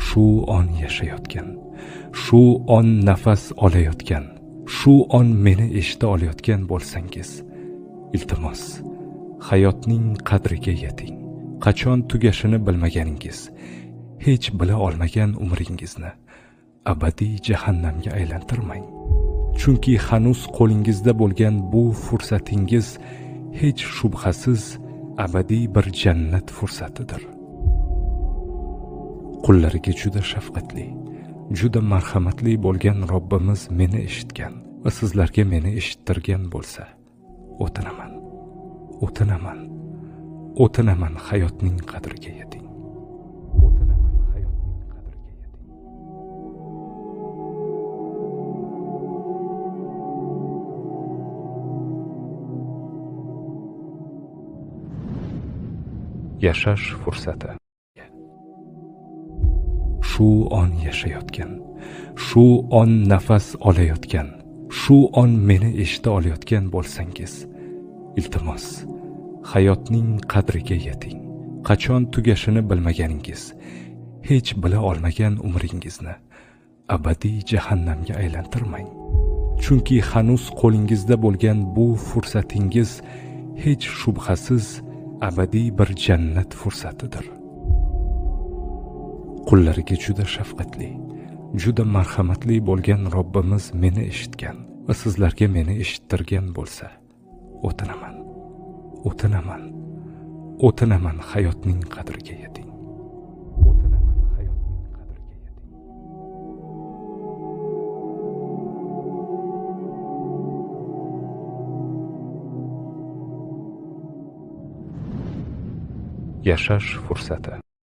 Shu on yashayotgan, shu on nafas olayotgan, shu on meni eshita olayotgan bo'lsangiz, iltimos, hayotning qadriga yeting. Qachon tugashini bilmaganingiz, hech bila olmagan umringizni abadiy jahannamga aylantirmang. Chunki hanuz qo'lingizda bo'lgan bu fursatingiz hech shubhasiz abadiy bir jannat fursatidir. Qullariga juda shafqatli, juda marhamatli bo'lgan Robbimiz meni eshitgan va sizlarga meni eshittirgan bo'lsa, o'tinaman, o'tinaman, o'tinaman hayotning qadriga yeting. O'tinaman hayotning qadriga yeting. Yashash fursati. Shu on yashayotgan, shu on nafas olayotgan, shu on meni eshita olayotgan bo'lsangiz, iltimos, hayotning qadriga yeting. Qachon tugashini bilmaganingiz, hech bila olmagan umringizni abadiy jahannamga aylantirmang. Chunki hanuz qo'lingizda bo'lgan bu fursatingiz hech shubhasiz abadiy bir jannat fursatidir. Qullariga juda shafqatli, juda marhamatli bo'lgan Robbimiz meni eshitgan va sizlarga meni eshittirgan bo'lsa, o'tinaman, o'tinaman, o'tinaman hayotning qadriga yeting. O'tinaman hayotning qadriga yeting. Yashash fursati.